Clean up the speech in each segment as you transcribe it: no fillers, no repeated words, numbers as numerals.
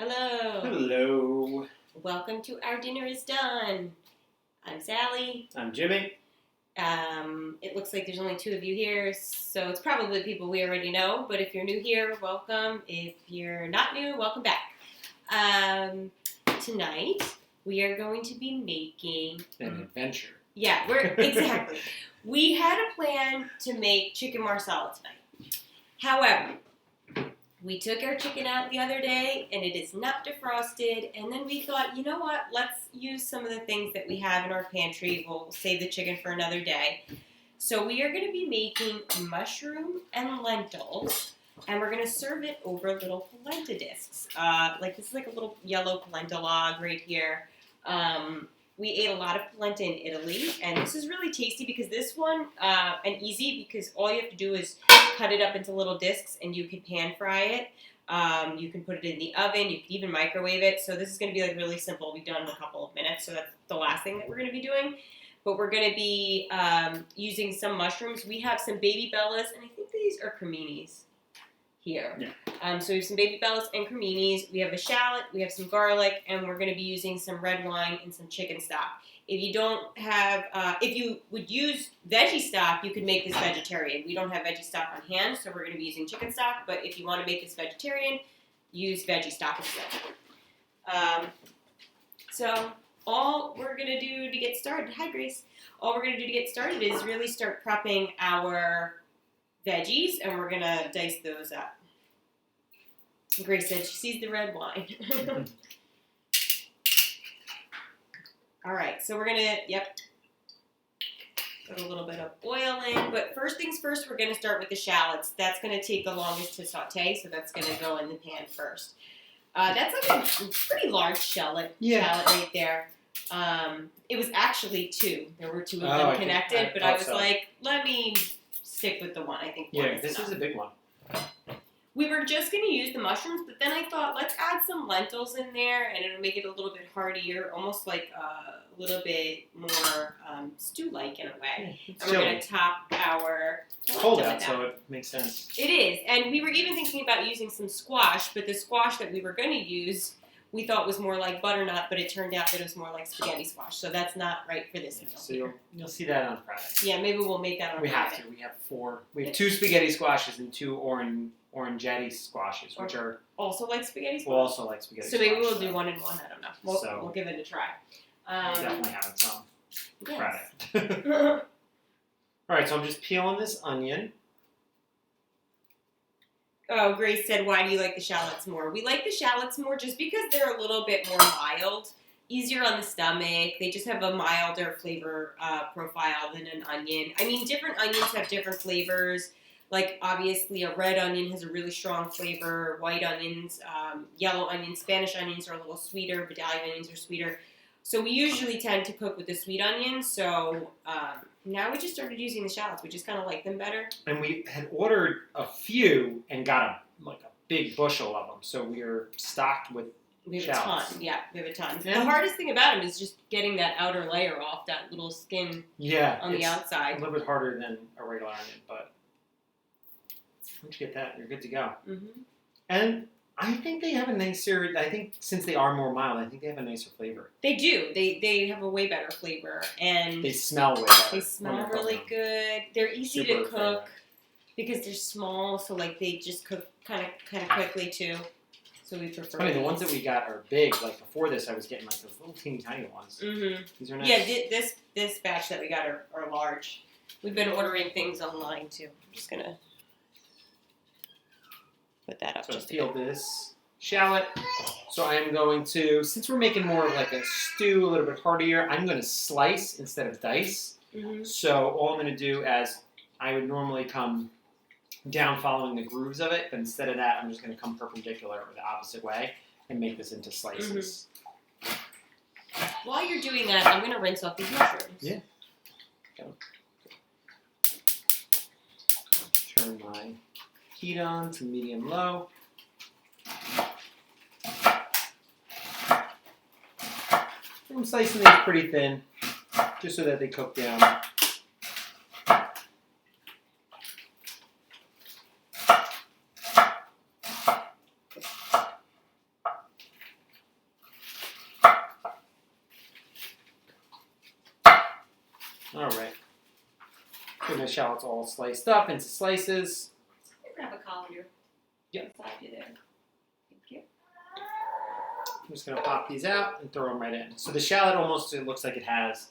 Hello. Hello. Welcome to Our Dinner is Done. I'm Sally. I'm Jimmy. It looks like there's only two of you here, so it's probably people we already know, but if you're new here, welcome. If you're not new, welcome back. Tonight, we are going to be making... An adventure. Yeah, exactly. We had a plan to make chicken marsala tonight. However, we took our chicken out the other day, and it is not defrosted, and then we thought, you know what, let's use some of the things that we have in our pantry. We'll save the chicken for another day. So we are going to be making mushroom and lentils, and we're going to serve it over little polenta discs. This is like a little yellow polenta log right here. We ate a lot of polenta in Italy, and this is really tasty because this one, and easy because all you have to do is cut it up into little discs and you can pan fry it. You can put it in the oven, you can even microwave it. So this is going to be like really simple. We've done in a couple of minutes, so that's the last thing that we're going to be doing. But we're going to be using some mushrooms. We have some baby bellas, and I think these are creminis here. Yeah. So we have some baby bellas and creminis. We have a shallot, we have some garlic, and we're going to be using some red wine and some chicken stock. If you don't have, if you would use veggie stock, you could make this vegetarian. We don't have veggie stock on hand, so we're going to be using chicken stock. But if you want to make this vegetarian, use veggie stock instead. So all we're going to do to get started, hi Grace, all we're going to do to get started is really start prepping our veggies, and we're going to dice those up. Grace said she sees the red wine. All right, so we're going to, put a little bit of oil in. But first things first, we're going to start with the shallots. That's going to take the longest to saute, so that's going to go in the pan first. That's like a pretty large shallot right there. It was actually two. There were two of them connected, but I was like, let me stick with the one. I think one is this enough. is a big one. We were just going to use the mushrooms, but then I thought, let's add some lentils in there, and it'll make it a little bit heartier, almost like a little bit more stew-like in a way. And we're going to top our... It's cold out, so it makes sense. It is, and we were even thinking about using some squash, but the squash that we were going to use, we thought was more like butternut, but it turned out that it was more like spaghetti squash, so that's not right for this meal. So you'll see that on Friday. Yeah, maybe we'll make that on Friday. We have to. We have four. We have two spaghetti squashes and two orangetti squashes, which are also like spaghetti squash. We'll also like spaghetti squash. So maybe we'll do one and one. I don't know. We'll give it a try. Definitely have it some Friday. All right, so I'm just peeling this onion. Oh, Grace said, why do you like the shallots more? We like the shallots more just because they're a little bit more mild, easier on the stomach. They just have a milder flavor profile than an onion. I mean, different onions have different flavors. Like, obviously, a red onion has a really strong flavor. White onions, yellow onions, Spanish onions are a little sweeter. Medallion onions are sweeter. So we usually tend to cook with the sweet onions. So now we just started using the shallots. We just kind of like them better. And we had ordered a few and got a big bushel of them. So we're stocked with shallots. A ton. Yeah, we have a ton. Yeah. The hardest thing about them is just getting that outer layer off, that little skin on the outside. A little bit harder than a regular onion, but once you get that, you're good to go. Mm-hmm. And I think they have a nicer, since they are more mild, I think they have a nicer flavor. They do. They have a way better flavor. And they smell way better. They smell really good. They're easy to cook because they're small, so they just cook kind of quickly too. So we prefer. Funny, the ones that we got are big. Like before this, I was getting those little teeny tiny ones. Mm-hmm. These are nice. Yeah, this batch that we got are large. We've been ordering things online too. I'm just gonna put that up. So peel this shallot. So I'm going to, since we're making more of like a stew, a little bit heartier, I'm going to slice instead of dice. Mm-hmm. So all I'm going to do, as I would normally come down following the grooves of it, but instead of that, I'm just going to come perpendicular or the opposite way and make this into slices. Mm-hmm. While you're doing that, I'm going to rinse off these mushrooms. Yeah. Go. Turn my heat on to medium-low. I'm slicing these pretty thin, just so that they cook down. All right. Get my shallots all sliced up into slices. Grab a colander. Yep. Beside you there. Thank you. I'm just gonna pop these out and throw them right in. So the shallot almost, it looks like it has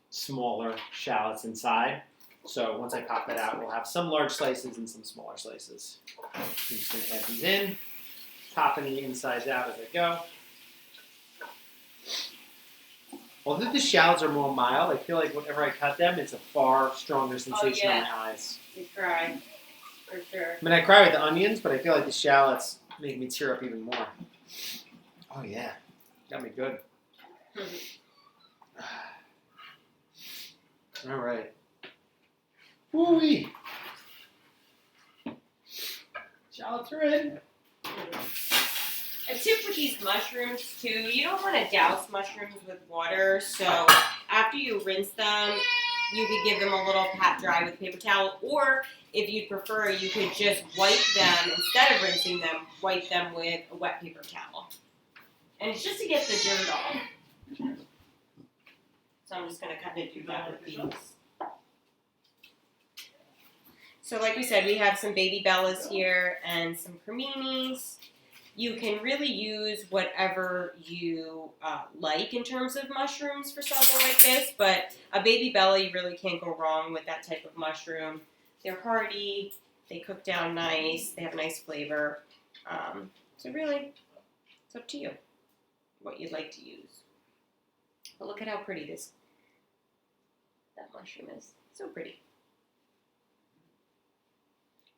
smaller shallots inside. So once I pop that out, we'll have some large slices and some smaller slices. I'm just gonna add these in, popping the insides out as I go. Although the shallots are more mild, I feel like whenever I cut them, it's a far stronger sensation on my eyes. You cry, for sure. I mean, I cry with the onions, but I feel like the shallots make me tear up even more. Oh yeah, got me good. All right. Woo-wee. Shallots are in. A tip with these mushrooms too, you don't want to douse mushrooms with water, so after you rinse them, you could give them a little pat dry with a paper towel, or if you'd prefer, you could just wipe them, instead of rinsing them, wipe them with a wet paper towel. And it's just to get the dirt off. So I'm just going to kind of do that with these. So like we said, we have some baby bellas here and some creminis. You can really use whatever you like in terms of mushrooms for something like this, but a baby bella, you really can't go wrong with that type of mushroom. They're hearty, they cook down nice, they have a nice flavor. So really, it's up to you what you'd like to use. But look at how pretty that mushroom is. So pretty.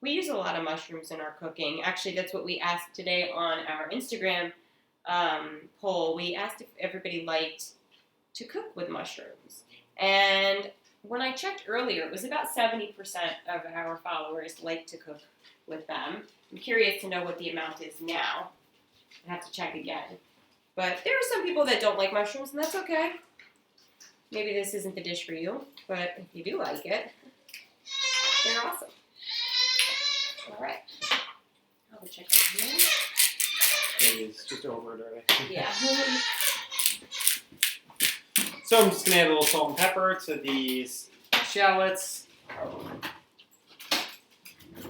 We use a lot of mushrooms in our cooking. Actually, that's what we asked today on our Instagram poll. We asked if everybody liked to cook with mushrooms. And when I checked earlier, it was about 70% of our followers like to cook with them. I'm curious to know what the amount is now. I have to check again. But there are some people that don't like mushrooms, and that's okay. Maybe this isn't the dish for you, but if you do like it, they're awesome. All right. I'll check it here. Maybe it's just over it already. Yeah. So I'm just going to add a little salt and pepper to these shallots.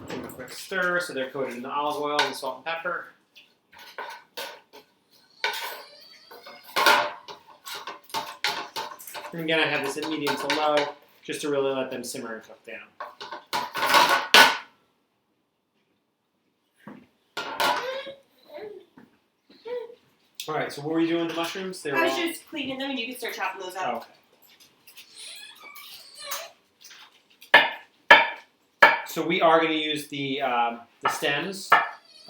Give a quick stir so they're coated in the olive oil and salt and pepper. And again, I have this at medium to low just to really let them simmer and cook down. All right, so what were you doing with the mushrooms? I was just cleaning them, and you can start chopping those up. Okay. So we are going to use the stems.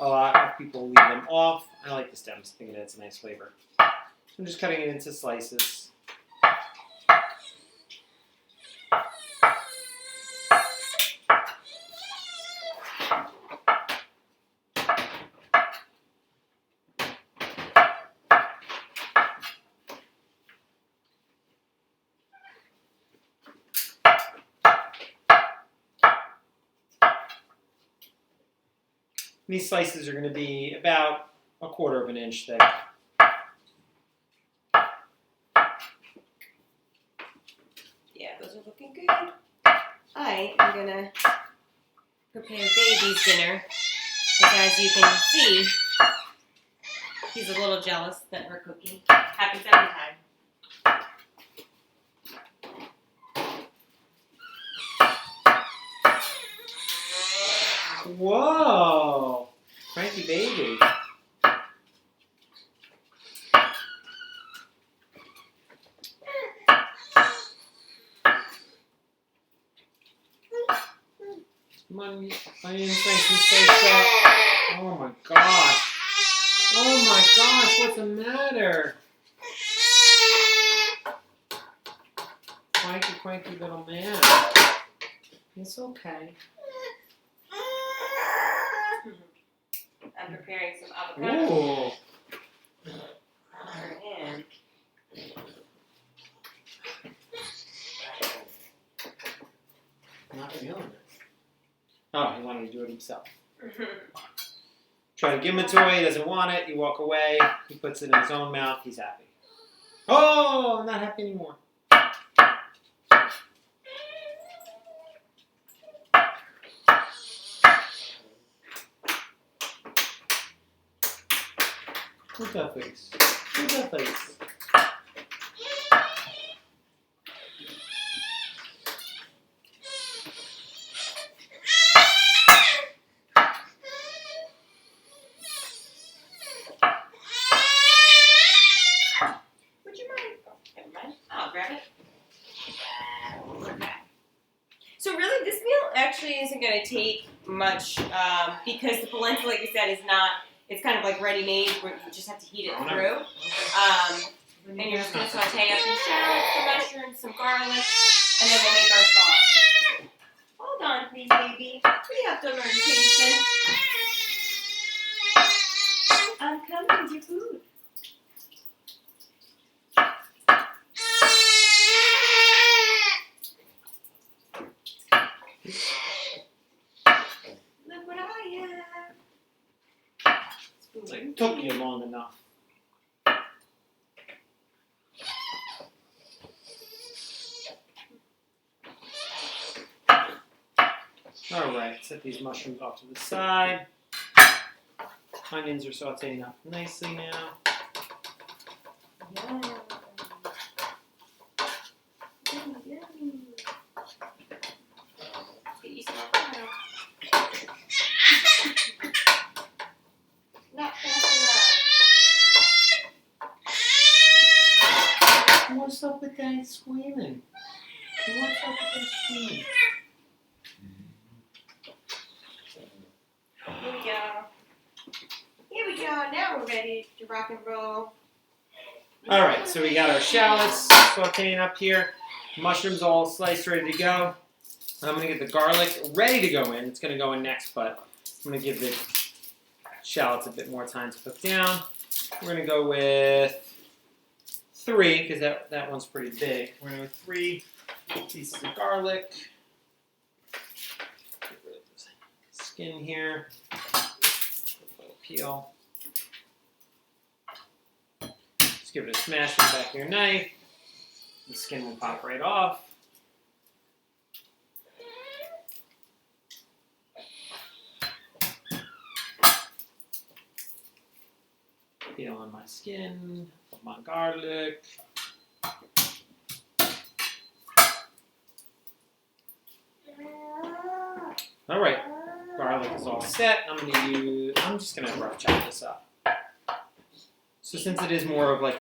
A lot of people leave them off. I like the stems. I think it adds a nice flavor. I'm just cutting it into slices. These slices are going to be about 1/4 of an inch thick. Yeah, those are looking good. I am going to prepare baby's dinner. Because as you can see, he's a little jealous that we're cooking. Happens every time. Whoa! Cranky baby. Come on, onions nice and sliced up. Oh my gosh. Oh my gosh, what's the matter? Cranky little man. It's okay. I'm preparing some avocado. Ooh. And Not feeling it. Oh, he wanted to do it himself. Try to give him a toy, he doesn't want it, you walk away, he puts it in his own mouth, he's happy. Oh, I'm not happy anymore. What's that face? What's that face? Would you mind? Oh, never mind. I'll grab it. Okay. So really, this meal actually isn't going to take much because the polenta, like you said, is not. It's kind of like ready-made, where you just have to heat it through. And you're just going to saute up some shallots, some mushrooms, some garlic, and then we'll make our sauce. Hold on, please, baby. We have to learn patience. I'm coming with your food. Look what I have. It took you long enough. Alright, set these mushrooms off to the side. Onions are sauteing up nicely now. Yum. Yummy. Get you some avocado. Not fast enough. What's up with that squealing? What's up with that squealing? Here we go. Here we go. Now we're ready to rock and roll. Alright, so we got our shallots sauteing up here. Mushrooms all sliced, ready to go. I'm going to get the garlic ready to go in. It's going to go in next, but I'm going to give the shallots a bit more time to cook down. We're going to go with 3, because that one's pretty big. We're going to go with 3 pieces of garlic. Get rid of the skin here. Peel. Just give it a smash with the back of your knife. The skin will pop right off. Peel on my skin, put my garlic. All right, garlic is all set. I'm just gonna rough chop this up. So since it is more of like